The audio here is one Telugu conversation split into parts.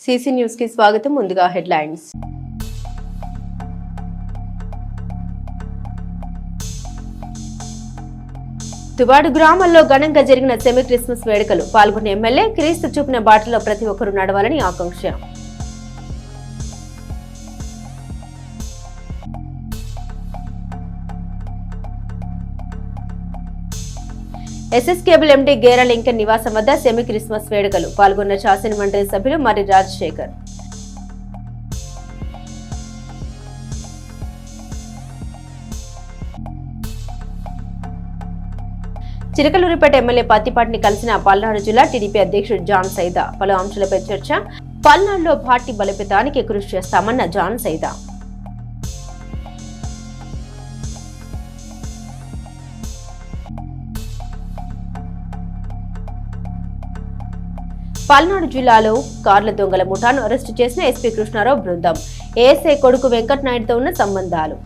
सीसी न्यूज़ की स्वागतम ముందుగా హెడ్లైన్స్ తుబాడు గ్రామంలో ఘనంగా జరిగిన సెమీ క్రిస్మస్ వేడుకలు పాల్గొన్న ఎమ్మెల్యే క్రీస్తు చూపిన బాటలో ప్రతి ఒక్కరూ నడవాలని ఆకాంక్ష SS cable MD Gera Lincoln నివాసం వద్ద సెమీ క్రిస్మస్ వేడుకలు పాల్గొన్న శాసన మండలి సభ్యులు మరి రాజశేఖర్ చిలకలూరిపేట ఎమ్మెల్యే పత్తిపాటిని కలిసిన పల్నాడు జిల్లా టీడీపీ అధ్యక్షుడు జాన్ సైదా పలు అంశాలపై చర్చ పల్నాడులో పార్టీ బలోపేతానికి కృషి చేస్తామన్న జాన్ సైదా పల్నాడు జిల్లాలో కార్ల దొంగల ముఠాను అరెస్టు చేసిన ఎస్పీ కృష్ణారావు బృందం ఏఎస్ఐ కొడుకు వెంకట్ నాయుడుతో ఉన్న సంబంధాలు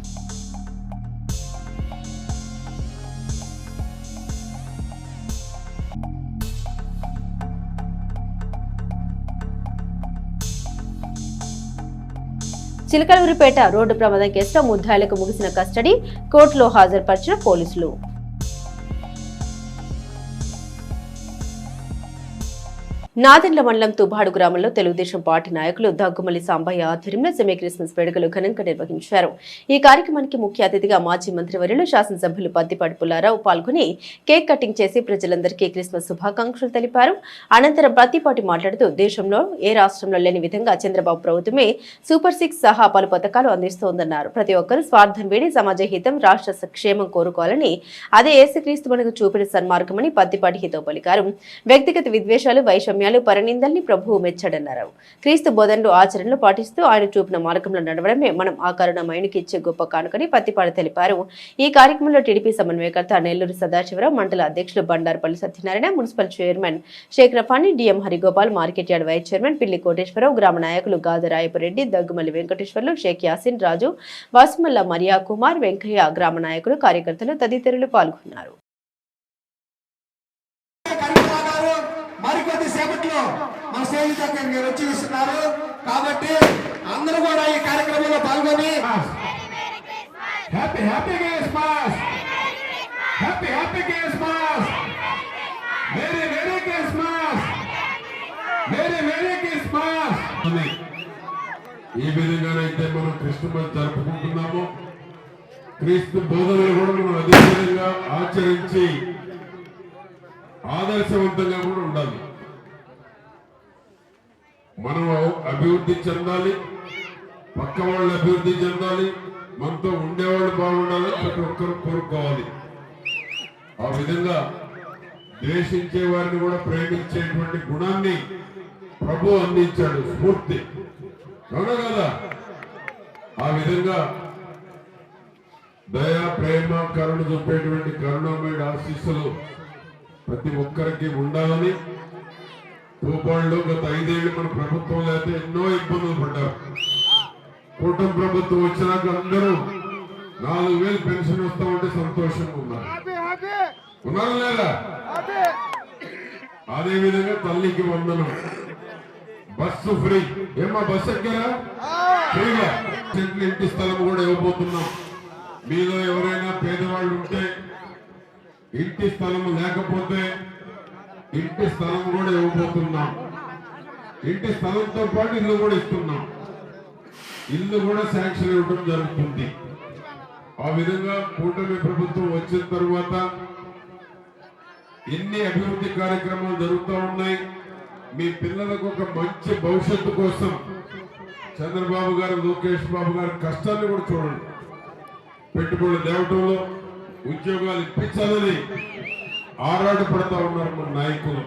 చిలకలూరిపేట రోడ్డు ప్రమాదం కేసులో ముద్దాయిలకు ముగిసిన కస్టడీ కోర్టులో హాజరుపరిచిన పోలీసులు నాదెండ్ల మండలం తుబాడు గ్రామంలో తెలుగుదేశం పార్టీ నాయకులు దగ్గుమల్లి సాంబయ్య ఆధ్వర్యంలో సెమీ క్రిస్మస్ వేడుకలు ఘనంగా నిర్వహించారు. ఈ కార్యక్రమానికి ముఖ్య అతిథిగా మాజీ మంత్రివర్యులు శాసనసభ్యులు పత్తిపాటి పుల్లారావు పాల్గొని కేక్ కటింగ్ చేసి ప్రజలందరికీ క్రిస్మస్ శుభాకాంక్షలు తెలిపారు. అనంతరం పత్తిపాటి మాట్లాడుతూ దేశంలో ఏ రాష్ట్రంలో లేని విధంగా చంద్రబాబు ప్రభుత్వమే సూపర్ 6 సహా పలు పథకాలు అందిస్తోందన్నారు. ప్రతి ఒక్కరూ స్వార్థం వీడి సమాజ హితం రాష్ట్ర క్షేమం కోరుకోవాలని అదే యేసుక్రీస్తు మనకు చూపిన సన్మార్గమని పత్తిపాటి హితో పలికారు. వ్యక్తిగత విద్వేషాలు వైషమ్యాలు పరినిందల్ని ప్రభువు మెచ్చడన్నారు. క్రీస్తు బోధనలు ఆచరణలు పాటిస్తూ ఆయన చూపిన మార్గంలో నడవడమే మనం ఆ కరుణమయునికి ఇచ్చే గొప్ప కానుకని పత్తిపాటి తెలిపారు. ఈ కార్యక్రమంలో టీడీపీ సమన్వయకర్త నెల్లూరు సదాశివరావు, మండల అధ్యక్షులు Bandarupalli Satyanarayana, municipal chairman Sekharapani, DM Harigopal, market yard vice chairman Pilli Koteswararao, గ్రామ నాయకులు గాదరాయపురెడ్డి, దగ్గుమల్లి వెంకటేశ్వర్లు, షేక్ యాసిన్, రాజు, వాసుమల్ల మరియా కుమార్, వెంకయ్య, గ్రామ నాయకులు, కార్యకర్తలు తదితరులు పాల్గొన్నారు. మన స్టేజ్ దగ్గర వచ్చి ఇస్తున్నారు కాబట్టి అందరూ కూడా ఈ కార్యక్రమంలో పాల్గొని happy happy Christmas, happy happy Christmas, very very Christmas, very very Christmas. ఈ విధంగానైతే మనం క్రిస్మస్ జరుపుకుంటున్నాము. క్రీస్తు బోధనలు కూడా మనం అదే విధంగా ఆచరించి ఆదర్శవంతంగా కూడా ఉండాలి. మనం అభివృద్ధి చెందాలి, పక్క వాళ్ళు అభివృద్ధి చెందాలి, మనతో ఉండేవాళ్ళు బాగుండాలి, ప్రతి ఒక్కరు కోరుకోవాలి. ఆ విధంగా ద్వేషించే వారిని కూడా ప్రేమించేటువంటి గుణాన్ని ప్రభు అందించాడు, స్ఫూర్తి. అవునా కదా? ఆ విధంగా దయ, ప్రేమ, కరుణ చూపేటువంటి కరుణామయుడి ఆశీస్సులు ప్రతి ఒక్కరికి ఉండాలని. భూపాల్లో గత 5 ఏళ్ళు మన ప్రభుత్వం లేకపోతే ఎన్నో ఇబ్బందులు పడ్డారు. కూటమి ప్రభుత్వం వచ్చినాక అందరూ 4,000 పెన్షన్ వస్తామంటే సంతోషంగా ఉన్నారు. ఉన్నారా లేదా? అదే విధంగా తల్లికి వందనం, బస్సు ఫ్రీ. ఏమా బస్సు ఎక్కరా? ఫ్రీగా ఇంటి స్థలం కూడా ఇవ్వబోతున్నాం. మీలో ఎవరైనా పేదవాళ్ళు ఉంటే, ఇంటి స్థలం లేకపోతే ఇంటి స్థలం కూడా ఇవ్వబోతున్నాం. ఇంటి స్థలంతో పాటు ఇల్లు కూడా ఇస్తున్నాం. ఇల్లు కూడా శాంక్షన్ ఇవ్వడం జరుగుతుంది. ఆ విధంగా కూటమి ప్రభుత్వం వచ్చిన తర్వాత ఎన్ని అభివృద్ధి కార్యక్రమాలు జరుగుతూ ఉన్నాయి. మీ పిల్లలకు ఒక మంచి భవిష్యత్తు కోసం చంద్రబాబు గారు, లోకేష్ బాబు గారి కష్టాన్ని కూడా చూడండి. పెట్టుబడులు తేవటంలో, ఉద్యోగాలు ఇప్పించాలని ఆరాట పడతా ఉన్నారు మన నాయకులు.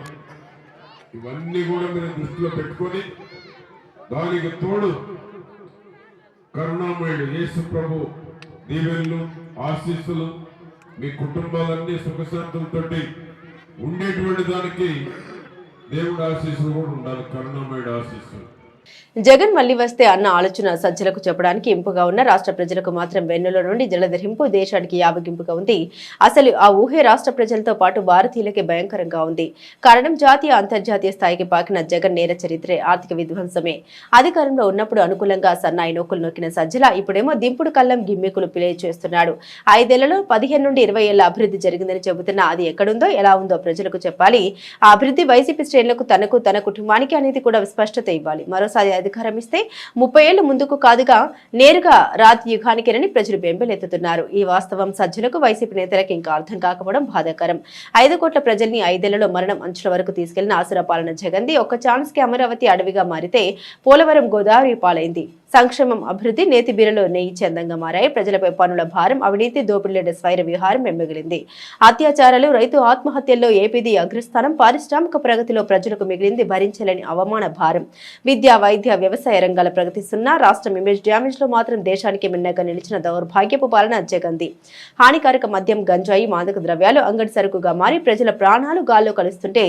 ఇవన్నీ కూడా మీరు దృష్టిలో పెట్టుకొని, దానికి తోడు కరుణామయుడు యేసు ప్రభు దీవెనలు, ఆశీస్సులు మీ కుటుంబాలన్నీ సుఖశాంతులతో ఉండేటువంటి దానికి దేవుడి ఆశీస్సులు కూడా ఉండాలి. కరుణామయుడు ఆశీస్సులు జగన్ మళ్లీ వస్తే అన్న ఆలోచన సజ్జలకు చెప్పడానికి ఇంపుగా ఉన్న రాష్ట్ర ప్రజలకు మాత్రం వెన్నుల నుండి జలధరింపు దేశానికి యావగింపుగా ఉంది. అసలు ఆ ఊహే రాష్ట్ర ప్రజలతో పాటు భారతీయులకి భయంకరంగా ఉంది. కారణం జాతీయ అంతర్జాతీయ స్థాయికి పాకిన జగన్ నేర చరిత్రే ఆర్థిక విధ్వంసమే. అధికారంలో ఉన్నప్పుడు అనుకూలంగా సన్నాయి నొక్కులు నొక్కిన సజ్జల ఇప్పుడేమో దింపుడు కళ్ళం గిమ్మికులు ప్లే చేస్తున్నాడు. 5 ఏళ్లలో 15 నుండి 20 ఏళ్ల అభివృద్ధి జరిగిందని చెబుతున్నా అది ఎక్కడుందో ఎలా ఉందో ప్రజలకు చెప్పాలి. ఆ అభివృద్ధి వైసీపీ శ్రేణులకు తనకు తన కుటుంబానికి అనేది కూడా స్పష్టత ఇవ్వాలి. మరోసారి అధికారం ఇస్తే 30 ఏళ్లు ముందుకు కాదుగా నేరుగా రాతి యుగానికేనని ప్రజలు బెంబేలెత్తుతున్నారు. ఈ వాస్తవం సజ్జలకు వైసీపీ నేతలకు ఇంకా అర్థం కాకపోవడం బాధాకరం. 5 కోట్ల ప్రజల్ని 5 ఏళ్లలో మరణం అంచుల వరకు తీసుకెళ్లిన ఆసుర పాలన జగన్ది. ఒక్క ఛాన్స్ కి అమరావతి అడవిగా మారితే పోలవరం గోదావరి పాలైంది. సంక్షేమం అభివృద్ధి నేతి బీరలో నెయ్యి చందంగా మారాయి. ప్రజలపై పన్నుల భారం అవినీతి దోపిడీల స్వైర విహారం మిగిలింది. అత్యాచారాలు రైతు ఆత్మహత్యల్లో ఏపీది అగ్రస్థానం. పారిశ్రామిక ప్రగతిలో ప్రజలకు మిగిలింది భరించలేని అవమాన భారం. విద్యా వైద్య వ్యవసాయ రంగాల ప్రగతిస్తున్న రాష్ట్రం ఇమేజ్ డ్యామేజ్ లో మాత్రం దేశానికి మిన్నగా నిలిచిన దౌర్భాగ్యపు పాలన జగన్ది. హానికారక మద్యం గంజాయి మాదక ద్రవ్యాలు అంగడి సరుకుగా మారి ప్రజల ప్రాణాలు గాల్లో కలుస్తుంటే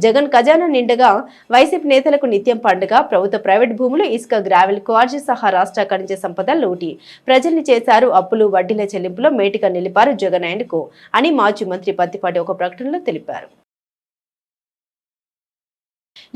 జగన్ ఖజానా నిండగా వైసీపీ నేతలకు నిత్యం పండుగ. ప్రభుత్వ ప్రైవేట్ భూములు ఇసుక గ్రావెల్ క్వార్జీ సహా రాష్ట్ర ఖనిజ సంపద లూటి. ప్రజల్ని చేశారు అప్పులు వడ్డీల చెల్లింపులో మేటిగా నిలిపారు జగన్ అండ్ కో అని మాజీ మంత్రి పత్తిపాటి ఒక ప్రకటనలో తెలిపారు.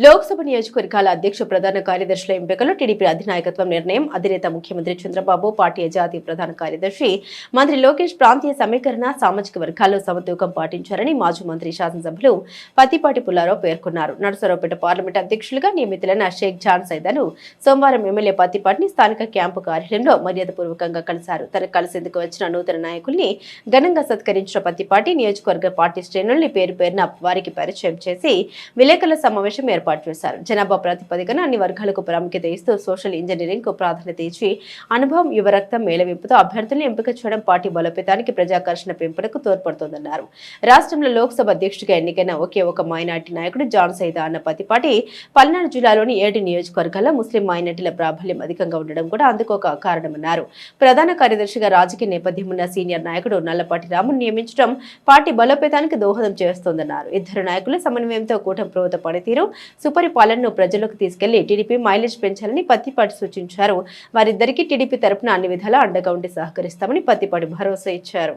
లోక్సభ నియోజకవర్గాల అధ్యక్ష ప్రధాన కార్యదర్శుల ఎంపికలో టీడీపీ అధినాయకత్వం నిర్ణయం. అధినేత ముఖ్యమంత్రి చంద్రబాబు, పార్టీ జాతీయ ప్రధాన కార్యదర్శి మంత్రి లోకేష్ ప్రాంతీయ సమీకరణ సామాజిక వర్గాల్లో సమతూకం పాటించారని మాజీ మంత్రి శాసనసభ్యులు పత్తిపాటి పుల్లారావు పేర్కొన్నారు. నరసరావుపేట పార్లమెంట్ అధ్యక్షులుగా నియమితులైన షేక్ జాన్ సైదాను సోమవారం ఎమ్మెల్యే పత్తిపాటిని స్థానిక క్యాంపు కార్యాలయంలో మర్యాదపూర్వకంగా కలిశారు. తనకు కలిసేందుకు వచ్చిన నూతన నాయకుల్ని ఘనంగా సత్కరించిన పత్తిపాటి నియోజకవర్గ పార్టీ శ్రేణుల్ని పేరు పేరున వారికి పరిచయం చేసి విలేకరుల సమావేశం ఏర్పాటు చేశారు. జనాభా ప్రాతిపదికన అన్ని వర్గాలకు ప్రాముఖ్యత ఇస్తూ సోషల్ ఇంజనీరింగ్ కు ప్రాధాన్యత ఇచ్చి అనుభవం యువరక్తం మేళవింపుతో అభ్యర్థులను ఎంపిక చేయడం పార్టీ బలోపేతానికి ప్రజాకర్షణ పెంపునకు తోడ్పడుతోందన్నారు. రాష్ట్రంలో లోక్సభ అధ్యక్షుడిగా ఎన్నికైన ఒకే ఒక మైనార్టీ నాయకుడు జాన్ సైదా అన్న పత్తిపాటి పల్నాడు జిల్లాలోని 7 నియోజకవర్గాల్లో ముస్లిం మైనార్టీల ప్రాబల్యం అధికంగా ఉండడం కూడా అందుకు ఒక కారణమన్నారు. ప్రధాన కార్యదర్శిగా రాజకీయ నేపథ్యం ఉన్న సీనియర్ నాయకుడు నల్లపాటి రామును నియమించడం పార్టీ బలోపేతానికి దోహదం చేస్తోందన్నారు. ఇద్దరు నాయకుల సమన్వయంతో కూటమి ప్రభుత్వ పనితీరు సుపరిపాలనను ప్రజలకు తీసుకెళ్లి టీడీపీ మైలేజ్ పెంచాలని పత్తిపాటి సూచించారు. వారిద్దరికీ టీడీపీ తరపున అన్ని విధాలా అండగా ఉండి సహకరిస్తామని పత్తిపాటి భరోసా ఇచ్చారు.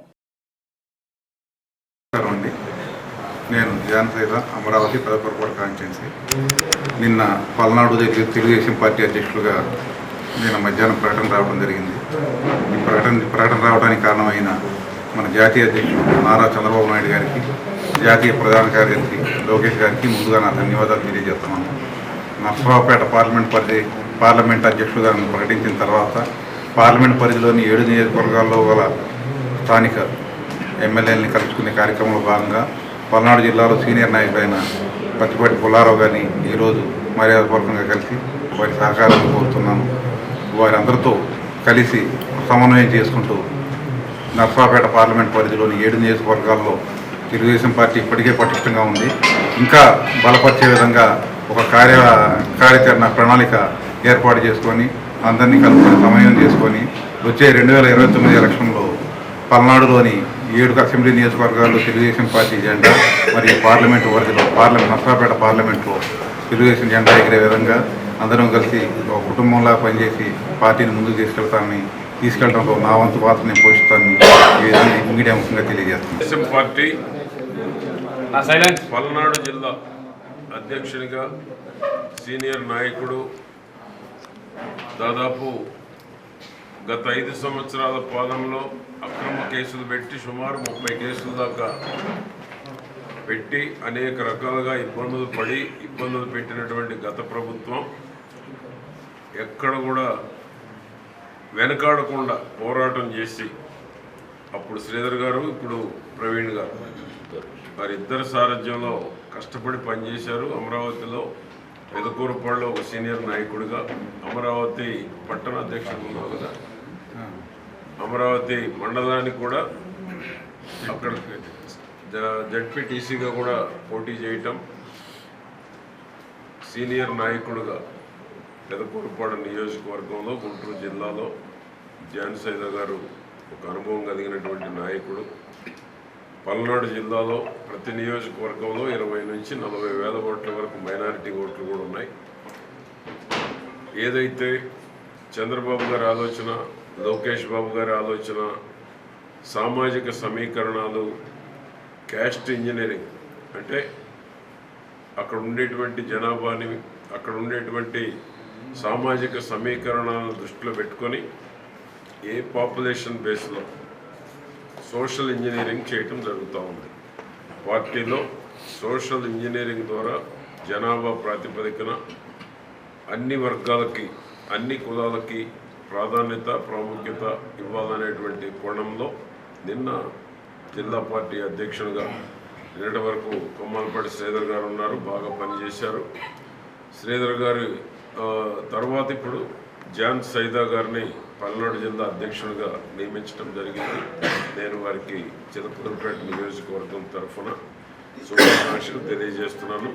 నేను జాన్ సైదా అమరావతి పెదపరపూర్ కాన్స్టిట్యున్సీ. నిన్న పల్నాడు దగ్గర తెలుగుదేశం పార్టీ అధ్యక్షులుగా నిన్న మధ్యాహ్నం ప్రకటన రావడం జరిగింది. ఈ ప్రకటన రావడానికి కారణమైన మన జాతీయ అధ్యక్షుడు నారా చంద్రబాబు నాయుడు గారికి, జాతీయ ప్రధాన కార్యదర్శి లోకేష్ గారికి ముందుగా నా ధన్యవాదాలు తెలియజేస్తున్నాను. నర్సరావుపేట పార్లమెంట్ అధ్యక్షుడుగా ప్రకటించిన తర్వాత పార్లమెంట్ పరిధిలోని 7 నియోజకవర్గాల్లో గల స్థానిక ఎమ్మెల్యేలని కలుసుకునే కార్యక్రమంలో భాగంగా పల్నాడు జిల్లాలో సీనియర్ నాయకుడైన పత్తిపాటి పుల్లారావు గారిని ఈరోజు మర్యాదపూర్వకంగా కలిసి వారి సహకారాన్ని కోరుతున్నాను. వారందరితో కలిసి సమన్వయం చేసుకుంటూ నర్సరావుపేట పార్లమెంట్ పరిధిలోని 7 నియోజకవర్గాల్లో తెలుగుదేశం పార్టీ ఇప్పటికే పటిష్టంగా ఉంది. ఇంకా బలపరిచే విధంగా ఒక కార్యాచరణ ప్రణాళిక ఏర్పాటు చేసుకొని అందరినీ కలుపుకొని సమన్వయం చేసుకొని వచ్చే 2029 ఎలక్షన్లో పల్నాడులోని 7 అసెంబ్లీ నియోజకవర్గాల్లో తెలుగుదేశం పార్టీ జెండా మరియు పార్లమెంటు పరిధిలో నర్సరావుపేట పార్లమెంట్లో తెలుగుదేశం జెండా ఎగిరే విధంగా అందరం కలిసి ఒక కుటుంబంలా పనిచేసి పార్టీని ముందుకు తీసుకెళ్లడంలో నా వంతు పాత్ర నేను పోషిస్తానని ఈ విధంగా మీడియా ముఖ్యంగా తెలియజేస్తున్నాను. పార్టీ పల్నాడు జిల్లా అధ్యక్షునిగా సీనియర్ నాయకుడు దాదాపు గత 5 సంవత్సరాల పాలనలో అక్రమ కేసులు పెట్టి సుమారు 30 కేసుల దాకా పెట్టి అనేక రకాలుగా ఇబ్బందులు పెట్టినటువంటి గత ప్రభుత్వం ఎక్కడ కూడా వెనకాడకుండా పోరాటం చేసి అప్పుడు శ్రీధర్ గారు, ఇప్పుడు ప్రవీణ్ గారు వారిద్దరి సారథ్యంలో కష్టపడి పనిచేశారు. అమరావతిలో పెదకూరుపాడులో ఒక సీనియర్ నాయకుడిగా, అమరావతి పట్టణ అధ్యక్షుడు కదా, అమరావతి మండలానికి కూడా అక్కడ జడ్పీటీసీగా కూడా పోటీ చేయటం, సీనియర్ నాయకుడిగా పెదకూరుపాడు నియోజకవర్గంలో గుంటూరు జిల్లాలో జాన్ సైదా గారు ఒక అనుభవం కలిగినటువంటి నాయకుడు. పల్నాడు జిల్లాలో ప్రతి నియోజకవర్గంలో 20 నుంచి 40 వేల ఓట్ల వరకు మైనారిటీ ఓట్లు కూడా ఉన్నాయి. ఏదైతే చంద్రబాబు గారి ఆలోచన, లోకేష్ బాబు గారి ఆలోచన, సామాజిక సమీకరణాలు, క్యాస్ట్ ఇంజనీరింగ్ అంటే అక్కడ ఉండేటువంటి జనాభాని, అక్కడ ఉండేటువంటి సామాజిక సమీకరణాలను దృష్టిలో పెట్టుకొని ఏ పాపులేషన్ బేస్లో సోషల్ ఇంజనీరింగ్ చేయటం జరుగుతూ ఉంది. పార్టీలో సోషల్ ఇంజనీరింగ్ ద్వారా జనాభా ప్రాతిపదికన అన్ని వర్గాలకి, అన్ని కులాలకి ప్రాధాన్యత, ప్రాముఖ్యత ఇవ్వాలనేటువంటి కోణంలో నిన్న జిల్లా పార్టీ అధ్యక్షునిగా నిన్నటి వరకు కొమ్మలపాటి శ్రీధర్ గారు ఉన్నారు, బాగా పనిచేశారు. శ్రీధర్ గారి తర్వాత ఇప్పుడు జాన్ సైదా గారిని పల్నాడు జిల్లా అధ్యక్షునిగా నియమించడం జరిగింది. నేను వారికి చిలకలూరిపేట నియోజకవర్గం తరఫున శుభాకాంక్షలు తెలియజేస్తున్నాను.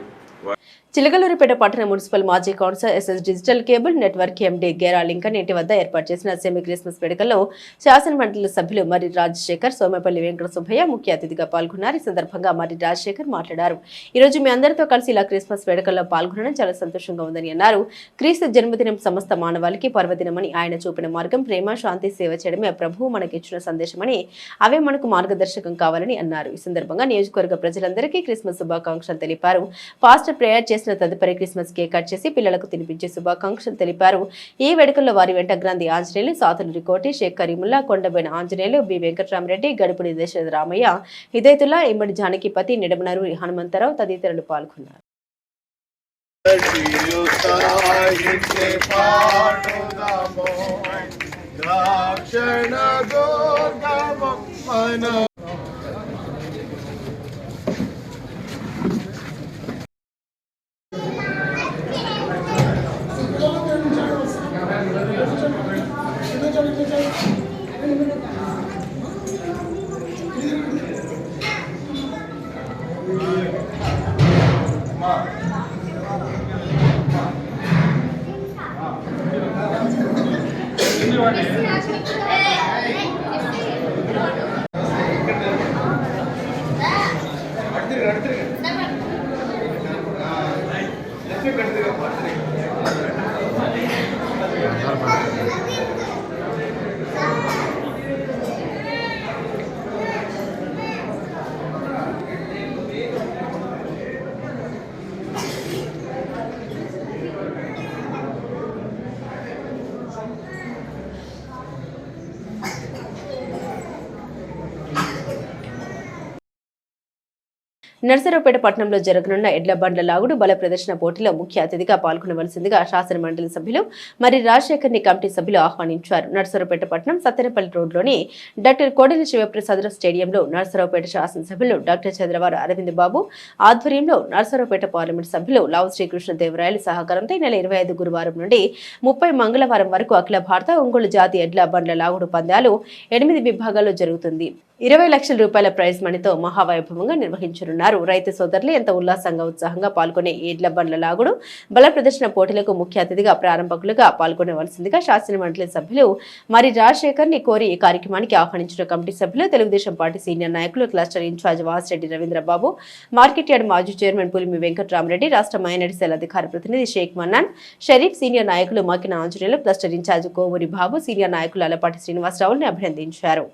చిలకలూరిపేట పట్టణ మున్సిపల్ మాజీ councillor SS digital cable network MD Gera Lincoln ఇంటి వద్ద ఏర్పాటు చేసిన సెమీ క్రిస్మస్ వేడుకల్లో శాసనమండలి సభ్యులు మర్రి రాజశేఖర్, సోమపల్లి వెంకట సుబ్బయ్య ముఖ్య అతిథిగా పాల్గొన్నారు. ఈ సందర్భంగా మర్రి రాజశేఖర్ మాట్లాడారు. ఈ రోజు మీ అందరితో కలిసి ఇలా క్రిస్మస్ వేడుకల్లో పాల్గొనడం చాలా సంతోషంగా ఉందని అన్నారు. క్రీస్తు జన్మదినం సమస్త మానవాళికి పర్వదినమని, ఆయన చూపిన మార్గం ప్రేమ, శాంతి, సేవ చేయడమే ప్రభువు మనకిచ్చిన సందేశమని, అవే మనకు మార్గదర్శకం కావాలని అన్నారు. ఈ సందర్భంగా నియోజకవర్గ ప్రజలందరికీ క్రిస్మస్ శుభాకాంక్షలు తెలిపారు. పాస్టర్ ప్రేయర్ చేసిన తదుపరి క్రిస్మస్ కేక్ కట్ చేసి పిల్లలకు తినిపించే శుభాకాంక్షలు తెలిపారు. ఈ వేడుకల్లో వారి వెంట గ్రంథి ఆంజనేయులు, సాతులూరి కోటి, షేక్ కరీముల్లా, కొండబోయిన ఆంజనేయులు, బి వెంకటరామరెడ్డి, గడుపుడి దశరథ రామయ్య, హిదయతుల్లా, ఇమ్మడి జానకిపతి, నిడమనరు హనుమంతరావు తదితరులు పాల్గొన్నారు. నర్సరావుపేట పట్టణంలో జరగనున్న ఎడ్ల బండ్ల లాగుడు బల ప్రదర్శన పోటీలో ముఖ్య అతిథిగా పాల్గొనవలసిందిగా శాసన మండలి సభ్యులు మరి రాజశేఖర్ ని కమిటీ సభ్యులు ఆహ్వానించారు. నర్సరావుపేట పట్టణం సత్తెనపల్లి రోడ్లోని డాక్టర్ కోడెల శివప్రసాద్ స్టేడియంలో నర్సరావుపేట శాసనసభ్యులు డాక్టర్ చంద్రవారు అరవింద్ బాబు ఆధ్వర్యంలో నర్సరావుపేట పార్లమెంట్ సభ్యులు లావు శ్రీకృష్ణదేవరాయల సహకారంతో నెల 25 గురువారం నుండి 30 మంగళవారం వరకు అఖిల భారత ఒంగోలు జాతి ఎడ్ల బండ్ల లాగుడు పందాలు 8 విభాగాల్లో జరుగుతుంది. 20 లక్షల రూపాయల ప్రైజ్ మనీతో మహావైభవంగా నిర్వహించనున్నారు. రైతు సోదరులు ఎంతో ఉల్లాసంగా, ఉత్సాహంగా పాల్గొనే ఎడ్ల బండ్ల లాగుడు బల ప్రదర్శన పోటీలకు ముఖ్య అతిథిగా ప్రారంభకులుగా పాల్గొనవలసిందిగా శాసన మండలి సభ్యులు మరి రాజశేఖర్ ని కోరి ఈ కార్యక్రమానికి ఆహ్వానించిన కమిటీ సభ్యులు తెలుగుదేశం పార్టీ సీనియర్ నాయకులు cluster incharge Vasireddy Ravindrababu, market yard మాజీ చైర్మన్ పులిమి వెంకటరామరెడ్డి, రాష్ట్ర మైనారిటీ సెల్ అధికార ప్రతినిధి షేక్ మన్నాన్ షరీఫ్, సీనియర్ నాయకులు మాకిన ఆంజనేయులు, క్లస్టర్ ఇన్ఛార్జ్ కోవూరి బాబు, సీనియర్ నాయకులు అలపాటి శ్రీనివాసరావుని అభినందించారు.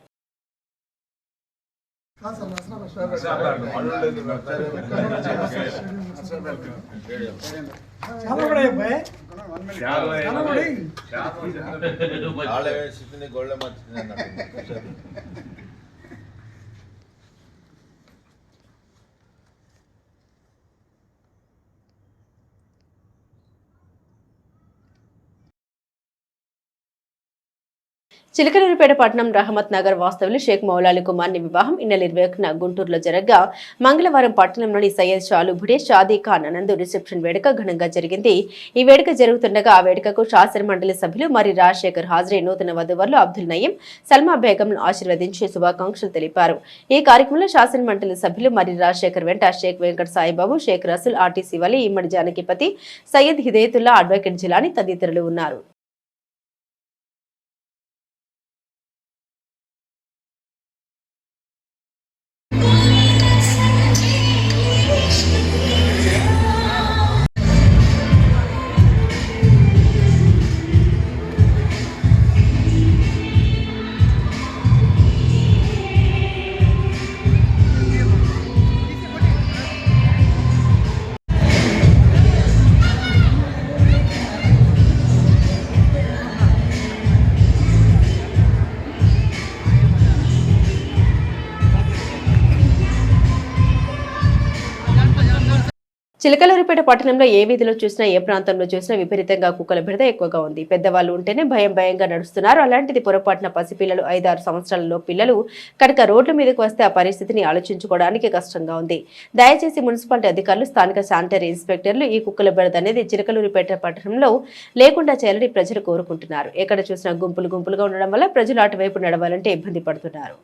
చిలకలూరిపేట పట్టణం రహమత్ నగర్ వాస్తవులు షేక్ మౌలాలి కుమార్ని వివాహం ఈ నెల 21న గుంటూరులో జరగగా మంగళవారం పట్టణంలోని సయ్యద్ షాలుబుడే షాదీ ఖాన్ నందు రిసెప్షన్ వేడుక ఘనంగా జరిగింది. ఈ వేడుక జరుగుతుండగా ఆ వేడుకకు శాసన మండలి సభ్యులు మరి రాజశేఖర్ హాజరై నూతన వధువర్లు అబ్దుల్ నయీం, సల్మా బేగంను ఆశీర్వదించి శుభాకాంక్షలు తెలిపారు. ఈ కార్యక్రమంలో శాసన మండలి సభ్యులు మరి రాజశేఖర్ వెంట షేక్ వెంకట సాయిబాబు, షేక్ రసూల్, ఆర్టీసీ వలి, ఇమ్మడి జానకిపతి, సయ్యద్ హిదయతుల్లా, అడ్వకేట్ జిలాని తదితరులు ఉన్నారు. చిలకలూరిపేట పట్టణంలో ఏ వీధిలో చూసినా ఏ ప్రాంతంలో చూసినా విపరీతంగా కుక్కల బెడద ఎక్కువగా ఉంది. పెద్దవాళ్ళు ఉంటేనే భయంగా నడుస్తున్నారు. అలాంటిది పొరపాటున పసిపిల్లలు 5-6 సంవత్సరాలలో పిల్లలు కనుక రోడ్ల మీదకు వస్తే ఆ పరిస్థితిని ఆలోచించుకోవడానికి కష్టంగా ఉంది. దయచేసి మున్సిపాలిటీ అధికారులు, స్థానిక శానిటరీ ఇన్స్పెక్టర్లు ఈ కుక్కల బెడద అనేది చిలకలూరిపేట పట్టణంలో లేకుండా చేయాలని ప్రజలు కోరుకుంటున్నారు. ఎక్కడ చూసినా గుంపులుగా ఉండడం వల్ల ప్రజలు అటువైపు నడవాలంటే ఇబ్బంది పడుతున్నారు.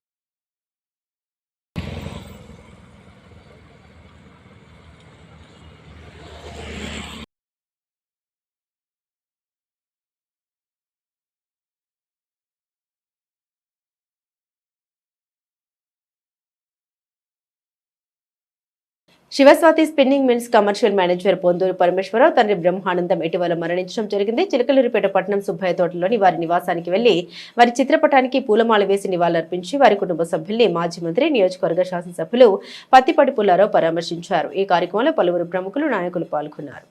Sivaswathi spinning mills commercial manager Ponduru Parameswararao తండ్రి బ్రహ్మానందం ఇటీవల మరణించడం జరిగింది. చిలకలూరిపేట పట్టణం సుబ్బయ్య తోటలోని వారి నివాసానికి వెళ్లి వారి చిత్రపటానికి పూలమాల వేసి నివాళులర్పించి వారి కుటుంబ సభ్యుల్ని మాజీ మంత్రి, నియోజకవర్గ శాసనసభ్యులు పత్తిపాటి పుల్లారావు పరామర్శించారు. ఈ కార్యక్రమంలో పలువురు ప్రముఖులు, నాయకులు పాల్గొన్నారు.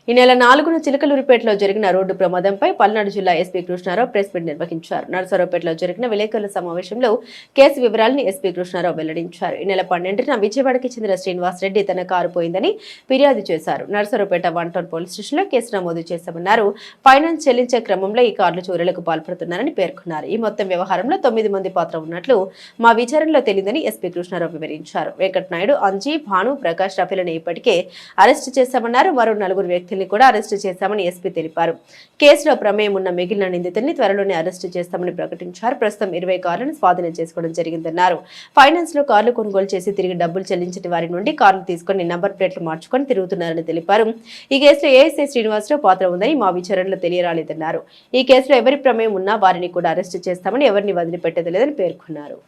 ఈ నెల 4న చిలకలూరిపేటలో జరిగిన రోడ్డు ప్రమాదంపై పల్నాడు జిల్లా ఎస్పీ కృష్ణారావు ప్రెస్ మీట్ నిర్వహించారు. నరసరావుపేటలో జరిగిన విలేకరుల సమావేశంలో కేసు వివరాలను ఎస్పీ కృష్ణారావు వెల్లడించారు. ఈ నెల 12న విజయవాడకి చెందిన శ్రీనివాస్ రెడ్డి తన కారు పోయిందని ఫిర్యాదు చేశారు. నరసరావుపేట 1 టౌన్ పోలీస్ స్టేషన్లో కేసు నమోదు చేశామన్నారు. ఫైనాన్స్ చెల్లించే క్రమంలో ఈ కార్లు చోరీలకు పాల్పడుతున్నారని పేర్కొన్నారు. ఈ మొత్తం వ్యవహారంలో 9 మంది పాత్ర ఉన్నట్లు మా విచారణలో తెలియదని ఎస్పీ కృష్ణారావు వివరించారు. వెంకటనాయుడు, అంజీ, భాను, ప్రకాష్, రఫీలను ఇప్పటికే అరెస్టు చేశామన్నారు. మరో 4 వ్యక్తుల్ని కూడా అరెస్టు చేశామని ఎస్పీ తెలిపారు. కేసులో ప్రమేయం ఉన్న మిగిలిన నిందితుల్ని త్వరలోనే అరెస్టు చేస్తామని ప్రకటించారు. ప్రస్తుతం 20 కార్లను స్వాధీనం చేసుకోవడం జరిగిందన్నారు. ఫైనాన్స్ లో కార్లు కొనుగోలు చేసి తిరిగి డబ్బులు చెల్లించిన వారి నుండి కార్లు తీసుకుని నంబర్ ప్లేట్లు మార్చుకొని తిరుగుతున్నారని తెలిపారు. ఈ కేసులో ఏఎస్ఐ శ్రీనివాసరావు పాత్ర ఉందని మా విచారణలో తెలియరాలేదన్నారు. ఈ కేసులో ఎవరి ప్రమేయం ఉన్నా వారిని కూడా అరెస్టు చేస్తామని, ఎవరిని వదిలిపెట్టేది లేదని పేర్కొన్నారు.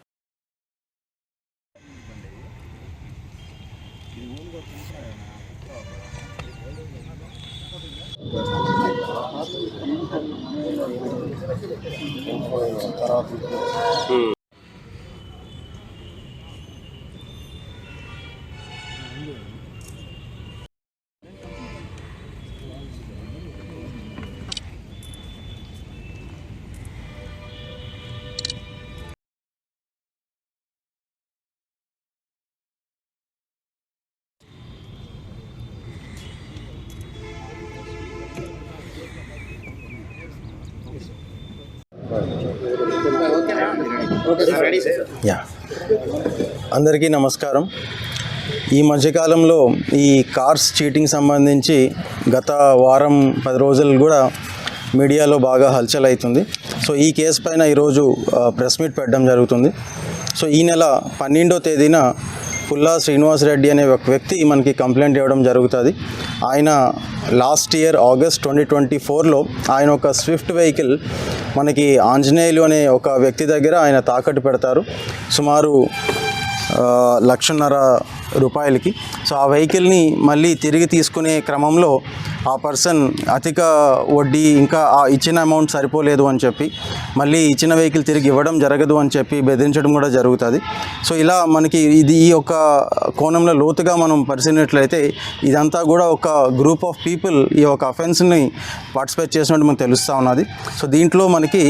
అందరికీ నమస్కారం. ఈ మధ్యకాలంలో ఈ కార్స్ చీటింగ్ సంబంధించి గత వారం 10 రోజులు కూడా మీడియాలో బాగా హల్చల్ అవుతుంది. సో ఈ కేసు పైన ఈరోజు ప్రెస్ మీట్ పెట్టడం జరుగుతుంది. సో ఈ నెల 12వ తేదీన పుల్లా శ్రీనివాస్ రెడ్డి అనే ఒక వ్యక్తి మనకి కంప్లైంట్ ఇవ్వడం జరుగుతుంది. ఆయన లాస్ట్ ఇయర్ ఆగస్ట్ 2024లో ఆయన ఒక స్విఫ్ట్ వెహికల్ మనకి ఆంజనేయులు అనే ఒక వ్యక్తి దగ్గర ఆయన తాకట్టు పెడతారు సుమారు 1.5 లక్షల రూపాయలకి. సో ఆ వెహికల్ని మళ్ళీ తిరిగి తీసుకునే క్రమంలో ఆ పర్సన్ అధిక వడ్డీ ఇంకా ఆ ఇచ్చిన అమౌంట్ సరిపోలేదు అని చెప్పి మళ్ళీ ఇచ్చిన వెహికల్ తిరిగి ఇవ్వడం జరగదు అని చెప్పి బెదిరించడం కూడా జరుగుతుంది. సో ఇలా మనకి ఈ యొక్క కోణంలో లోతుగా మనం పరిశీలించినట్లయితే ఇదంతా కూడా ఒక గ్రూప్ ఆఫ్ పీపుల్ ఈ యొక్క అఫెన్స్ని పార్టిసిపేట్ చేసినట్టు మనకు తెలుస్తూ ఉన్నది. సో దీంట్లో మనకి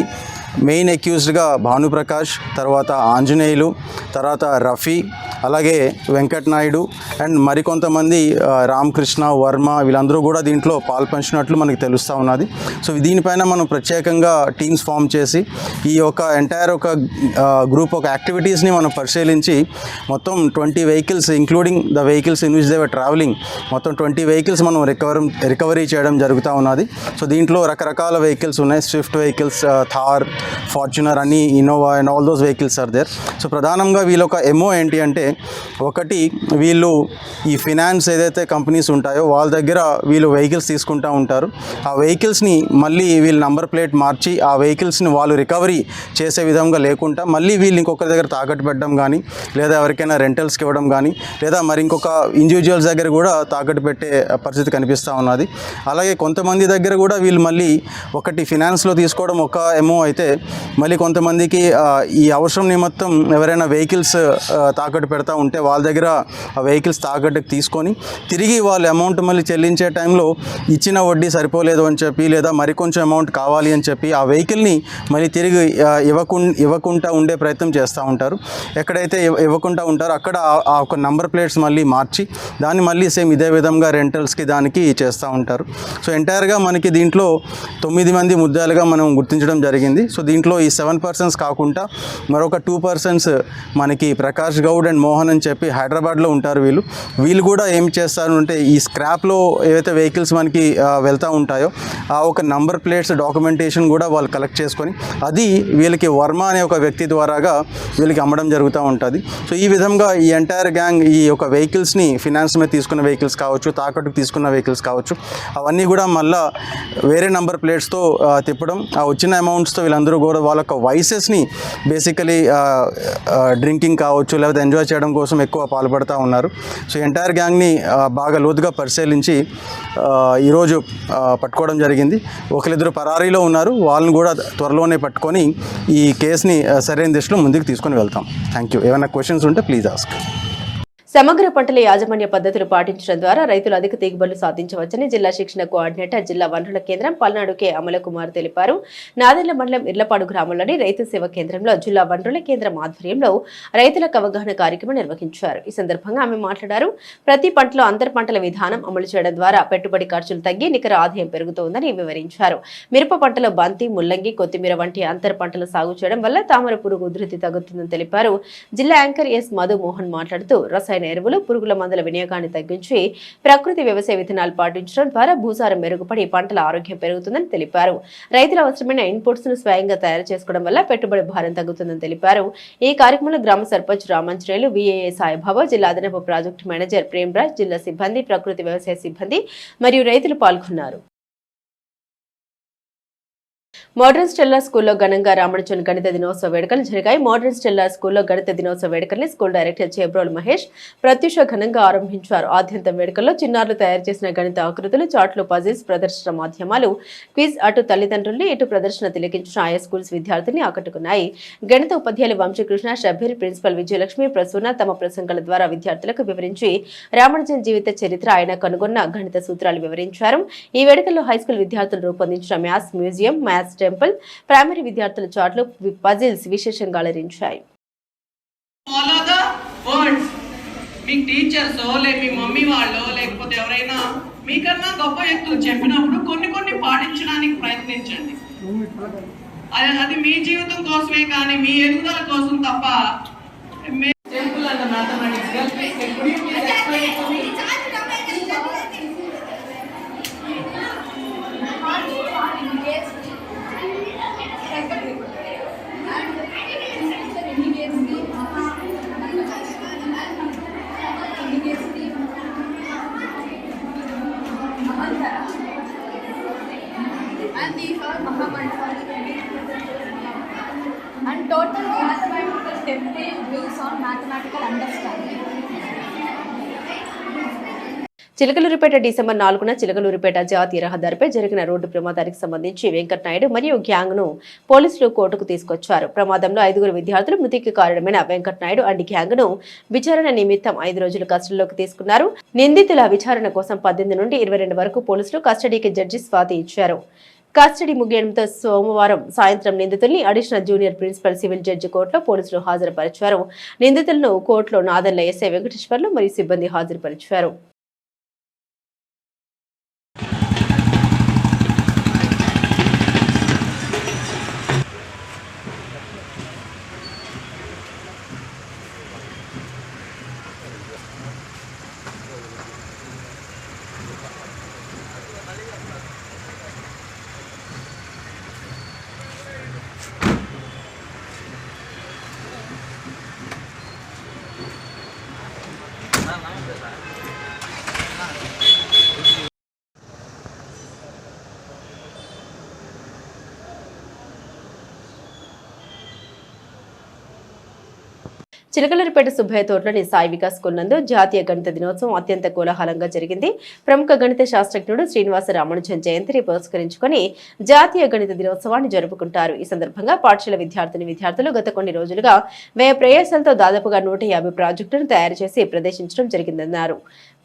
మెయిన్ అక్యూజ్డ్గా భానుప్రకాష్, తర్వాత ఆంజనేయులు, తర్వాత రఫీ, అలాగే వెంకటనాయుడు అండ్ మరికొంతమంది రామకృష్ణ, వర్మ వీళ్ళందరూ కూడా దీంట్లో పాల్పంచినట్లు మనకు తెలుస్తూ ఉన్నది. సో దీనిపైన మనం ప్రత్యేకంగా టీమ్స్ ఫామ్ చేసి ఈ యొక్క ఎంటైర్ ఒక గ్రూప్ ఆఫ్ యాక్టివిటీస్ని మనం పరిశీలించి మొత్తం 20 vehicles including the vehicles in which they were travelling మొత్తం 20 వెహికల్స్ మనం రికవరీ చేయడం జరుగుతూ ఉన్నది. సో దీంట్లో రకరకాల వెహికల్స్ ఉన్నాయి. స్విఫ్ట్ వెహికల్స్, థార్, ఫార్చునర్ అని, Innova and all those vehicles are there. So ప్రధానంగా వీళ్ళ ఒక ఎంఓ ఏంటి అంటే, ఒకటి వీళ్ళు ఈ ఫినాన్స్ ఏదైతే కంపెనీస్ ఉంటాయో వాళ్ళ దగ్గర వీళ్ళు వెహికల్స్ తీసుకుంటూ ఉంటారు. ఆ వెహికల్స్ని మళ్ళీ వీళ్ళు నంబర్ ప్లేట్ మార్చి ఆ వెహికల్స్ని వాళ్ళు రికవరీ చేసే విధంగా లేకుండా మళ్ళీ వీళ్ళు ఇంకొకరి దగ్గర తాకట్టు పెట్టడం కానీ, లేదా ఎవరికైనా రెంటల్స్కి ఇవ్వడం కానీ, లేదా మరి ఇంకొక ఇండివిజువల్స్ దగ్గర కూడా తాకట్టు పెట్టే పరిస్థితి కనిపిస్తూ ఉన్నది. అలాగే కొంతమంది దగ్గర కూడా వీళ్ళు మళ్ళీ ఒకటి ఫినాన్స్లో తీసుకోవడం ఒక ఎంఓ అయితే, మళ్ళీ కొంతమందికి ఈ అవసరం నిమిత్తం ఎవరైనా వెహికల్స్ తాకట్టు పెడతా ఉంటే వాళ్ళ దగ్గర ఆ వెహికల్స్ తాకట్టుకు తీసుకొని తిరిగి వాళ్ళ అమౌంట్ మళ్ళీ చెల్లించే టైంలో ఇచ్చిన వడ్డీ సరిపోలేదు అని చెప్పి లేదా మరికొంచెం అమౌంట్ కావాలి అని చెప్పి ఆ వెహికల్ని మళ్ళీ తిరిగి ఇవ్వకుండా ఉండే ప్రయత్నం చేస్తూ ఉంటారు. ఎక్కడైతే ఇవ్వకుండా ఉంటారో అక్కడ ఆ ఒక నంబర్ ప్లేట్స్ మళ్ళీ మార్చి దాన్ని మళ్ళీ సేమ్ ఇదే విధంగా రెంటల్స్కి దానికి చేస్తూ ఉంటారు. సో ఎంటైర్గా మనకి దీంట్లో 9 మంది ముద్దాలుగా మనం గుర్తించడం జరిగింది. సో దీంట్లో ఈ 7 పర్సన్స్ కాకుండా మరొక 2 పర్సన్స్ మనకి ప్రకాష్ గౌడ్ అండ్ మోహన్ అని చెప్పి హైదరాబాద్లో ఉంటారు. వీళ్ళు కూడా ఏం చేస్తారు అంటే ఈ స్క్రాప్లో ఏవైతే వెహికల్స్ మనకి వెళ్తూ ఉంటాయో ఆ ఒక నంబర్ ప్లేట్స్ డాక్యుమెంటేషన్ కూడా వాళ్ళు కలెక్ట్ చేసుకొని అది వీళ్ళకి వర్మ అనే ఒక వ్యక్తి ద్వారాగా వీళ్ళకి అమ్మడం జరుగుతూ ఉంటుంది. సో ఈ విధంగా ఈ ఎంటైర్ గ్యాంగ్ ఈ యొక్క వెహికల్స్ని ఫినాన్స్ మీద తీసుకున్న వెహికల్స్ కావచ్చు, తాకట్టుకు తీసుకున్న వెహికల్స్ కావచ్చు, అవన్నీ కూడా మళ్ళీ వేరే నంబర్ ప్లేట్స్తో తిప్పడం, ఆ వచ్చిన అమౌంట్స్తో వీళ్ళందరూ కూడా వాళ్ళ యొక్క వైసెస్ని బేసికలీ డ్రింకింగ్ కావచ్చు లేకపోతే ఎంజాయ్ చేయడం కోసం ఎక్కువ పాల్పడుతూ ఉన్నారు. సో ఎంటైర్ గ్యాంగ్ని బాగా లోతుగా పరిశీలించి ఈరోజు పట్టుకోవడం జరిగింది. ఒకరిద్దరు పరారీలో ఉన్నారు, వాళ్ళని కూడా త్వరలోనే పట్టుకొని ఈ కేసుని సరైన దిశలో ముందుకు తీసుకొని వెళ్తాం. Thank you. ఏమైనా క్వశ్చన్స్ ఉంటే ప్లీజ్ ఆస్క్. సమగ్ర పంటల యాజమాన్య పద్ధతులు పాటించడం ద్వారా రైతులు అధిక దిగుబడులు సాధించవచ్చని జిల్లా శిక్షణ కోఆర్డినేటర్ జిల్లా వనరుల కేంద్రం పల్నాడు కె అమలకుమార్ తెలిపారు. నాదెండ్ల మండలం ఇర్లపాడు గ్రామంలోని రైతు సేవ కేంద్రంలో జిల్లా వనరుల కేంద్రం ఆధ్వర్యంలో రైతులకు అవగాహన కార్యక్రమం నిర్వహించారు. ఈ సందర్భంగా ఆమె మాట్లాడారు. ప్రతి పంటలో అంతర్ పంటల విధానం అమలు చేయడం ద్వారా పెట్టుబడి ఖర్చులు తగ్గి నికర ఆదాయం పెరుగుతోందని వివరించారు. మిరప పంటలో బంతి, ముల్లంగి, కొత్తిమీర వంటి అంతర్ పంటలు సాగు చేయడం వల్ల తామర పురుగు ఉధృతి తగ్గుతుందని తెలిపారు. జిల్లా యాంకర్ ఎస్ మధు మోహన్ మాట్లాడుతూ రసాయన ఎరువులు, పురుగుల మందుల వినియోగాన్ని తగ్గించి ప్రకృతి వ్యవసాయ విధానాలు పాటించడం ద్వారా భూసారం మెరుగుపడి పంటల ఆరోగ్యం పెరుగుతుందని తెలిపారు. రైతులు అవసరమైన ఇన్పుట్స్ ను స్వయంగా తయారు చేసుకోవడం వల్ల పెట్టుబడి భారం తగ్గుతుందని తెలిపారు. ఈ కార్యక్రమంలో గ్రామ సర్పంచ్ రామంజనేయులు, విఏఏ సాయిబాబా, జిల్లా అదనపు ప్రాజెక్టు మేనేజర్ ప్రేమ్రాజ్, జిల్లా సిబ్బంది, ప్రకృతి వ్యవసాయ సిబ్బంది మరియు రైతులు పాల్గొన్నారు. మోడర్న్ స్టెల్లార్ స్కూల్లో ఘనంగా రామణచన్ గణిత దినోత్సవ వేడుకలు జరిగాయి. మోడర్న్ స్టెల్లార్ స్కూల్లో గణిత దినోత్సవ వేడుకల్ని స్కూల్ డైరెక్టర్ చేబ్రోల్ మహేష్ ప్రత్యూష ఘనంగా ఆరంభించారు. ఆద్యంతం వేడుకల్లో చిన్నారులు తయారు చేసిన గణిత ఆకృతులు, చార్ట్లు, పజిల్స్, ప్రదర్శన మాధ్యమాలు, క్విజ్ అటు తల్లిదండ్రుల్ని ఇటు ప్రదర్శన తిలకించిన ఆయా స్కూల్స్ విద్యార్థుల్ని ఆకట్టుకున్నాయి. గణిత ఉపాధ్యాయులు వంశీకృష్ణ, షబ్బీర్, ప్రిన్సిపల్ విజయలక్ష్మి, ప్రసూన తమ ప్రసంగాల ద్వారా విద్యార్థులకు వివరించి రామణచన్ జీవిత చరిత్ర, ఆయన కనుగొన్న గణిత సూత్రాలు వివరించారు. ఈ వేడుకల్లో హైస్కూల్ విద్యార్థులు రూపొందించిన maths museum, maths temple, primary విద్యార్థుల చార్ట్లు, పజిల్స్ విశేషంగా అలరించాయి. మీ టీచర్స్ మీ మమ్మీ వాళ్ళు లేకపోతే ఎవరైనా మీకన్నా గొప్ప వ్యక్తులు చెప్పినప్పుడు కొన్ని పాటించడానికి ప్రయత్నించండి. అది మీ జీవితం కోసమే కానీ మీ ఎదుగుదల కోసం తప్ప. Temple and mathematics and total mathematical template based on mathematical understanding. Chilakaluripet December 4న చిలకలూరిపేట జాతీయ రహదారిపై జరిగిన రోడ్డు ప్రమాదానికి సంబంధించి వెంకట్ నాయుడు మరియు గ్యాంగ్ ను పోలీసులు కోర్టుకు తీసుకొచ్చారు. ప్రమాదంలో 5 విద్యార్థులు మృతికి కారణమైన వెంకట్ నాయుడు అండ్ గ్యాంగ్ ను విచారణ నిమిత్తం 5 రోజులు కస్టడీలోకి తీసుకున్నారు. నిందితుల విచారణ కోసం 18 నుండి 22 వరకు పోలీసులు కస్టడీకి జడ్జి స్వాతి ఇచ్చారు. కస్టడీ ముగియడంతో సోమవారం సాయంత్రం నిందితుల్ని additional junior principal civil judge కోర్టులో పోలీసులు హాజరుపరిచారు. నిందితులను కోర్టులో నాదెండ్ల ఎస్ఐ వెంకటేశ్వర్లు మరియు సిబ్బంది హాజరుపరిచారు. చిలకలూరిపేట సుబ్బయ్య తోటలోని సాయి వికాస్ స్కూల్ నందు జాతీయ గణిత దినోత్సవం అత్యంత కోలాహలంగా జరిగింది. ప్రముఖ గణిత శాస్త్రజ్ఞుడు శ్రీనివాస రామానుజన్ జయంతిని పురస్కరించుకొని జాతీయ గణిత దినోత్సవాన్ని జరుపుకుంటారు. ఈ సందర్భంగా పాఠశాల విద్యార్థులు గత కొన్ని రోజులుగా వ్యయ ప్రయాసాలతో దాదాపుగా 150 ప్రాజెక్టులను తయారు చేసి ప్రదర్శించడం జరిగిందన్నారు.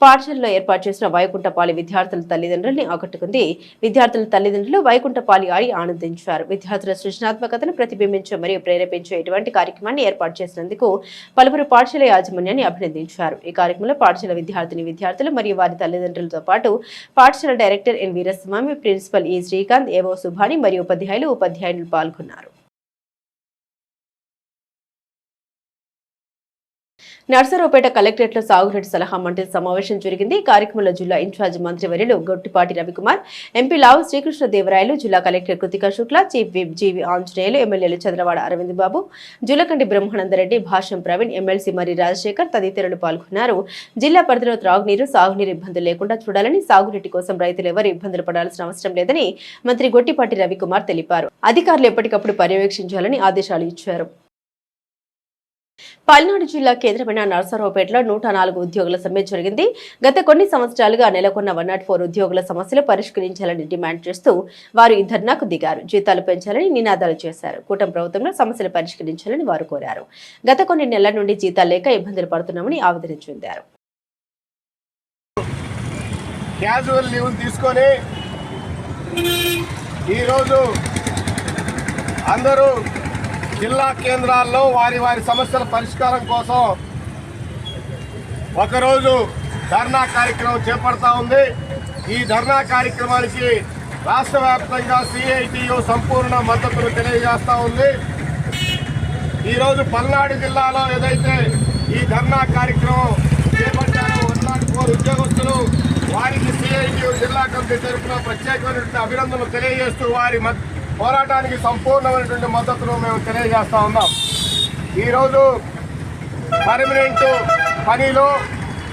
పాఠశాలలో ఏర్పాటు చేసిన వైకుంఠపాలి విద్యార్థుల తల్లిదండ్రుల్ని ఆకట్టుకుంది. విద్యార్థుల తల్లిదండ్రులు వైకుంఠపాలి ఆడి ఆనందించారు. విద్యార్థుల సృజనాత్మకతను ప్రతిబింబించే మరియు ప్రేరేపించే ఇటువంటి కార్యక్రమాన్ని ఏర్పాటు చేసినందుకు పలువురు పాఠశాల యాజమాన్యాన్ని అభినందించారు. ఈ కార్యక్రమంలో పాఠశాల విద్యార్థులు మరియు వారి తల్లిదండ్రులతో పాటు పాఠశాల డైరెక్టర్ ఎన్ వీరస్వామి, ప్రిన్సిపల్ ఈ శ్రీకాంత్, ఏవో సుభాని మరియు ఉపాధ్యాయులు పాల్గొన్నారు. నర్సరావుపేట కలెక్టరేట్లో సాగునీటి సలహా మండలి సమావేశం జరిగింది. ఈ కార్యక్రమంలో జిల్లా ఇన్ఛార్జ్ మంత్రివర్యులు గొట్టిపాటి రవికుమార్, ఎంపీ లావు శ్రీకృష్ణదేవరాయలు, జిల్లా collector Krithika Shukla, chief whip GV Anjaneyulu, ఎమ్మెల్యేలు చంద్రవాడ అరవింద్ బాబు, జులకండి బ్రహ్మానందరెడ్డి, భాష్యం ప్రవీణ్, ఎమ్మెల్సీ మరి రాజశేఖర్ తదితరులు పాల్గొన్నారు. జిల్లా పరిధిలో త్రాగునీరు, సాగునీరు ఇబ్బందులు లేకుండా చూడాలని, సాగునీటి కోసం రైతులు ఎవరు ఇబ్బందులు పడాల్సిన అవసరం లేదని మంత్రి గొట్టిపాటి రవికుమార్ తెలిపారు. అధికారులు ఎప్పటికప్పుడు పర్యవేక్షించాలని ఆదేశాలు ఇచ్చారు. పల్నాడు జిల్లా కేంద్రమైన నర్సరావుపేటలో 104 ఉద్యోగుల సమ్మె జరిగింది. గత కొన్ని సంవత్సరాలుగా నెలకొన్న 104 ఉద్యోగుల సమస్యలు పరిష్కరించాలని డిమాండ్ చేస్తూ వారు ఈ ధర్నాకు దిగారు. జీతాలు పెంచాలని నినాదాలు చేశారు. కూటమి ప్రభుత్వంలో సమస్యలు పరిష్కరించాలని వారు కోరారు. గత కొన్ని నెలల నుండి జీతాలు లేక ఇబ్బందులు పడుతున్నామని ఆవేదన చెందారు. క్యాజువల్ లీవ్ తీసుకొని ఈరోజు అందరూ జిల్లా కేంద్రాల్లో వారి సమస్యల పరిష్కారం కోసం ఒకరోజు ధర్నా కార్యక్రమం చేపడతా ఉంది. ఈ ధర్నా కార్యక్రమానికి రాష్ట్ర వ్యాప్తంగా సిఐటియు సంపూర్ణ మద్దతును తెలియజేస్తూ ఉంది. ఈరోజు పల్నాడు జిల్లాలో ఏదైతే ఈ ధర్నా కార్యక్రమం చేపట్టారో 104 ఉద్యోగస్తులు, వారికి సిఐటియు జిల్లా కమిటీ తరఫున ప్రత్యేకమైనటువంటి అభినందనలు తెలియజేస్తూ వారి పోరాటానికి సంపూర్ణమైనటువంటి మద్దతును మేము తెలియజేస్తా ఉన్నాం. ఈరోజు పర్మనెంట్ పనిలో,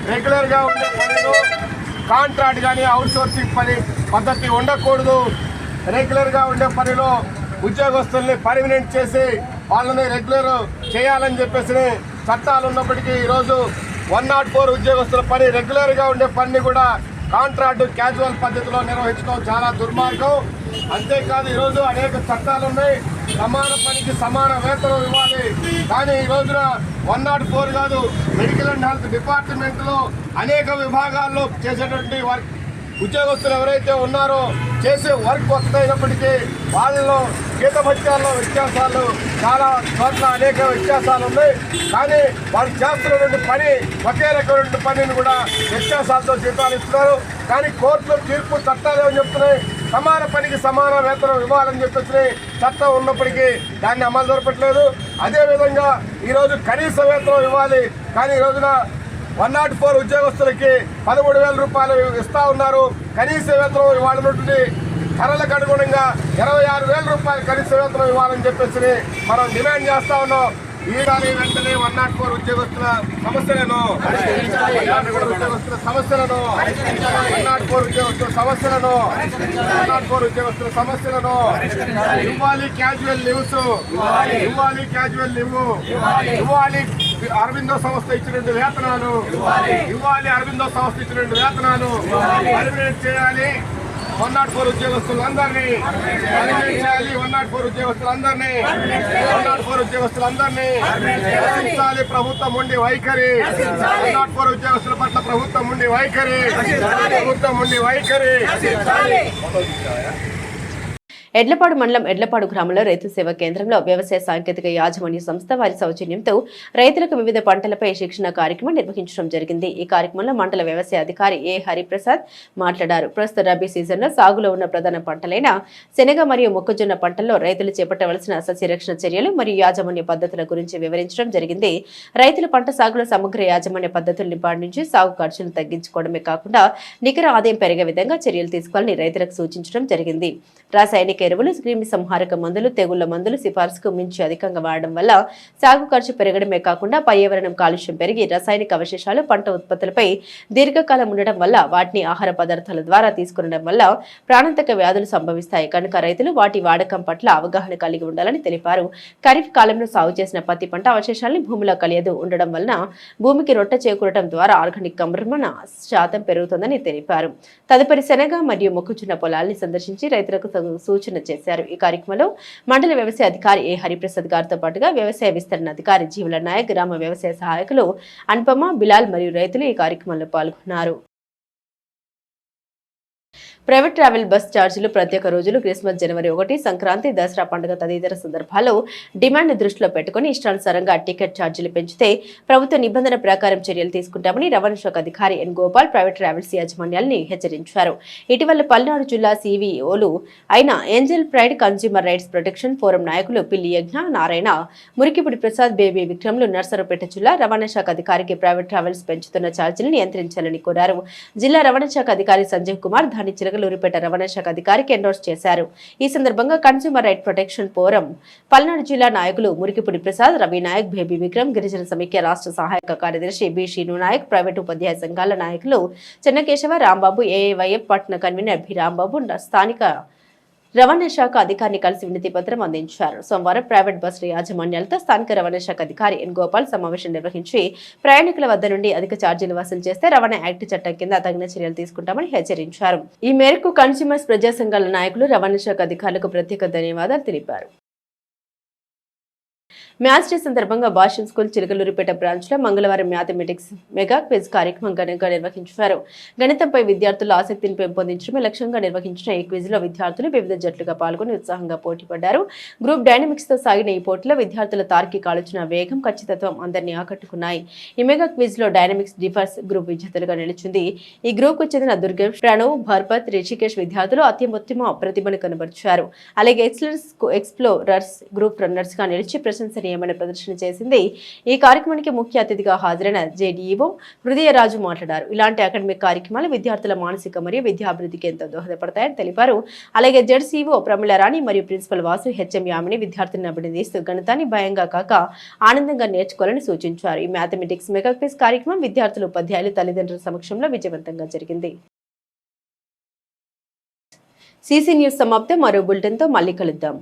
రెగ్యులర్గా ఉండే పనిలో కాంట్రాక్ట్ కానీ అవుట్సోర్సింగ్ పద్ధతి ఉండకూడదు. రెగ్యులర్గా ఉండే పనిలో ఉద్యోగస్తుల్ని పర్మనెంట్ చేసి వాళ్ళని రెగ్యులర్ చేయాలని చెప్పేసి చట్టాలు ఉన్నప్పటికీ ఈరోజు 104 ఉద్యోగస్తుల పని, రెగ్యులర్గా ఉండే పనిని కూడా కాంట్రాక్ట్ క్యాజువల్ పద్ధతిలో నిర్వహించడం చాలా దుర్మార్గం. అంతేకాదు ఈరోజు అనేక చట్టాలు ఉన్నాయి. సమాన పనికి సమాన వేతనం ఇవ్వాలి. కానీ ఈ రోజున 104 కాదు, మెడికల్ అండ్ హెల్త్ డిపార్ట్మెంట్లో అనేక విభాగాల్లో చేసేటువంటి వర్క్ ఉద్యోగస్తులు ఎవరైతే ఉన్నారో చేసే వర్క్ వస్తైనప్పటికీ వాళ్ళలో జీతభత్యాల్లో వ్యత్యాసాలు చాలా చోట్ల అనేక వ్యత్యాసాలు ఉన్నాయి. కానీ వాళ్ళు చేస్తున్నటువంటి పని ఒకే రకమైన పనిని కూడా వ్యత్యాసాలతో జీతాలు ఇస్తున్నారు. కానీ కోర్టులో తీర్పు చట్టాలు ఏమని చెప్తున్నాయి, సమాన పనికి సమాన వేతనం ఇవ్వాలని చెప్పేసి చట్టం ఉన్నప్పటికీ దాన్ని అమలు జరపట్లేదు. అదేవిధంగా ఈరోజు కనీస వేతనం ఇవ్వాలి. కానీ ఈ రోజున 104 ఉద్యోగస్తులకి 13,000 రూపాయలు ఇస్తా ఉన్నారు. కనీస వేతనం ఇవ్వాలన్నటువంటి ధరలకు అనుగుణంగా 26,000 రూపాయలు కనీస వేతనం ఇవ్వాలని చెప్పేసి మనం డిమాండ్ చేస్తా ఉన్నాం. ఈసారి వెంటనే 104 ఉద్యోగస్తుల సమస్యలను 104 ఉద్యోగస్తుల సమస్యలను ఇవ్వాలి. క్యాజువల్ లీవ్స్ ఇవ్వాలి. ఇవ్వాలి. అరవిందో సంస్థ ఇచ్చినటువంటి వేతనాలు ఇవ్వాలి. అరవిందో సంస్థ ఇచ్చినటువంటి వేతనాలు పర్మనెంట్ చేయాలి. 104 ఉద్యోగస్తులందరినీ పర్మనెంట్ చేయాలి. 104 ఉద్యోగస్తులందరినీ రక్షించాలి. ప్రభుత్వం ఉండి వైఖరి 104 ఉద్యోగస్తుల పట్ల ప్రభుత్వం ఉండి వైఖరి ఎడ్లపాడు మండలం ఎడ్లపాడు గ్రామంలో రైతు సేవా కేంద్రంలో వ్యవసాయ సాంకేతిక యాజమాన్య సంస్థ వారి సౌజన్యంతో రైతులకు వివిధ పంటలపై శిక్షణ కార్యక్రమం నిర్వహించడం జరిగింది. ఈ కార్యక్రమంలో మండల వ్యవసాయ అధికారి ఏ హరిప్రసాద్ మాట్లాడారు. ప్రస్తుత రబీ సీజన్లో సాగులో ఉన్న ప్రధాన పంటలైన శనగ మరియు మొక్కజొన్న పంటల్లో రైతులు చేపట్టవలసిన సస్యరక్షణ చర్యలు మరియు యాజమాన్య పద్ధతుల గురించి వివరించడం జరిగింది. రైతులు పంట సాగులో సమగ్ర యాజమాన్య పద్ధతుల్ని పాటించి సాగు ఖర్చులను తగ్గించుకోవడమే కాకుండా నికర ఆదాయం పెరిగే విధంగా చర్యలు తీసుకోవాలని రైతులకు సూచించడం జరిగింది. రాసాయనిక ఎరువులు, క్రిమి సంహారక మందులు, తెగుళ్ల మందులు సిఫార్సుకు మించి అధికంగా వాడడం వల్ల సాగు ఖర్చు పెరగడమే కాకుండా పర్యావరణం కాలుష్యం పెరిగి రసాయనిక అవశేషాలు పంట ఉత్పత్తులపై దీర్ఘకాలం ఉండడం వల్ల వాటిని ఆహార పదార్థాల ద్వారా తీసుకునడం వల్ల ప్రాణాంతక వ్యాధులు సంభవిస్తాయి కనుక రైతులు వాటి వాడకం పట్ల అవగాహన కలిగి ఉండాలని తెలిపారు. ఖరీఫ్ కాలంలో సాగు చేసిన పత్తి పంట అవశేషాలను భూమిలో కలియదు ఉండడం వలన భూమికి రొట్ట చేకూరడం ద్వారా ఆర్గానిక్ కర్బన శాతం పెరుగుతుందని తెలిపారు. తదుపరి శనగ మరియు మొక్కజొన్న పొలాల్ని సందర్శించి రైతులకు సూచన చేశారు. ఈ కార్యక్రమంలో మండల వ్యవసాయ అధికారి ఏ హరిప్రసాద్ గారితో పాటుగా వ్యవసాయ విస్తరణ అధికారి జీవుల నాయక్, గ్రామ వ్యవసాయ సహాయకులు అనుపమ, బిలాల్ మరియు రైతులు ఈ కార్యక్రమంలో పాల్గొన్నారు. ప్రైవేట్ ట్రావెల్ బస్ ఛార్జీలు ప్రత్యేక రోజులు, క్రిస్మస్, జనవరి 1, సంక్రాంతి, దసరా పండుగ తదితర సందర్భాల్లో డిమాండ్ దృష్టిలో పెట్టుకుని ఇష్టానుసారంగా టికెట్ ఛార్జీలు పెంచితే ప్రభుత్వ నిబంధన ప్రకారం చర్యలు తీసుకుంటామని రవాణా శాఖ అధికారి ఎన్ గోపాల్ ప్రైవేట్ ట్రావెల్స్ యాజమాన్యాన్ని హెచ్చరించారు. ఇటీవల పల్నాడు జిల్లా సివిఓలు అయిన Angel pride consumer rights protection forum నాయకులు పిల్లి యజ్ఞ, నారాయణ, మురికిపుడి ప్రసాద్, బేబీ విక్రమ్లు నర్సరావుపేట జిల్లా రవాణా శాఖ అధికారికి ప్రైవేట్ ట్రావెల్స్ పెంచుతున్న ఛార్జీలను నియంత్రించాలని కోరారు. జిల్లా రవాణా శాఖ అధికారి సంజీవ్ కుమార్ దాని చిలకలూరిపేట రవాణా శాఖ అధికారికి ఎండోర్స్ చేశారు. ఈ సందర్భంగా consumer right protection forum Palnadu జిల్లా నాయకులు మురికిపుడి ప్రసాద్, రవి నాయక్, బేబీ విక్రమ్, గిరిజన సమైక్య రాష్ట్ర సహాయక కార్యదర్శి బి శ్రీను నాయక్, ప్రైవేటు ఉపాధ్యాయ సంఘాల నాయకులు చెన్నకేశవ, రాంబాబు, ఏఐవైఎఫ్ పట్టణ కన్వీనర్ బి రాంబాబు స్థానిక రవాణా శాఖ అధికారిని కలిసి వినతి పత్రం అందించారు. సోమవారం ప్రైవేట్ బస్సుల యాజమాన్యాలతో స్థానిక రవాణా శాఖ అధికారి ఎన్ గోపాల్ సమావేశం నిర్వహించి ప్రయాణికుల వద్ద నుండి అధిక ఛార్జీలు వసూలు చేస్తే రవాణా యాక్ట్ చట్టం కింద తగిన చర్యలు తీసుకుంటామని హెచ్చరించారు. ఈ మేరకు కన్స్యూమర్స్ ప్రజా సంఘాల నాయకులు రవాణా శాఖ అధికారులకు ప్రత్యేక ధన్యవాదాలు తెలిపారు. మ్యాథ్స్ డే సందర్భంగా భాషన్ స్కూల్ చిలకలూరిపేట బ్రాంచ్ లో మంగళవారం మ్యాథమెటిక్స్ మెగా క్విజ్ కార్యక్రమం ఘనంగా నిర్వహించారు. గణితంపై విద్యార్థుల ఆసక్తిని పెంపొందించడమే లక్ష్యంగా నిర్వహించిన ఈ క్విజ్ లో విద్యార్థులు వివిధ జట్లుగా పాల్గొని ఉత్సాహంగా పోటీ పడ్డారు. గ్రూప్ డైనమిక్స్ తో సాగిన ఈ పోటీలో విద్యార్థుల తార్కిక ఆలోచన, వేగం, ఖచ్చితత్వం అందరినీ ఆకట్టుకున్నాయి. ఈ మెగా క్విజ్ లో డైనమిక్స్ డిఫర్స్ గ్రూప్ విజేతలుగా నిలిచింది. ఈ గ్రూప్ కు చెందిన దుర్గేష్, ప్రణవ్, భర్పత్, రిషికేష్ విద్యార్థులు అత్యుత్తమ ప్రతిభను కనబరిచారు. అలాగే ఎక్స్ప్లోరర్స్ గ్రూప్ రన్నర్స్ గా నిలిచి ప్రశంసనీయమైన ప్రదర్శన చేసింది. ఈ కార్యక్రమానికి ముఖ్య అతిథిగా హాజరైన జేడీఈఓ హృదయరాజు మాట్లాడారు. ఇలాంటి అకాడమిక్ కార్యక్రమాలు విద్యార్థుల మానసిక మరియు విద్యాభివృద్ధికి ఎంతో దోహదపడతాయని తెలిపారు. అలాగే జెడ్సీఓ ప్రమిళరాణి మరియు ప్రిన్సిపల్ వాసు హెచ్ఎం యామిని విద్యార్థులను అభినందిస్తూ గణితాన్ని భయంగా కాక ఆనందంగా నేర్చుకోవాలని సూచించారు. ఈ మ్యాథమెటిక్స్ మెగా క్విజ్ కార్యక్రమం విద్యార్థులు, ఉపాధ్యాయులు, తల్లిదండ్రుల సమక్షంలో విజయవంతంగా జరిగింది. సీసీ న్యూస్ సమాప్తం. మరో బులెటిన్తో మళ్ళీ కలుద్దాం.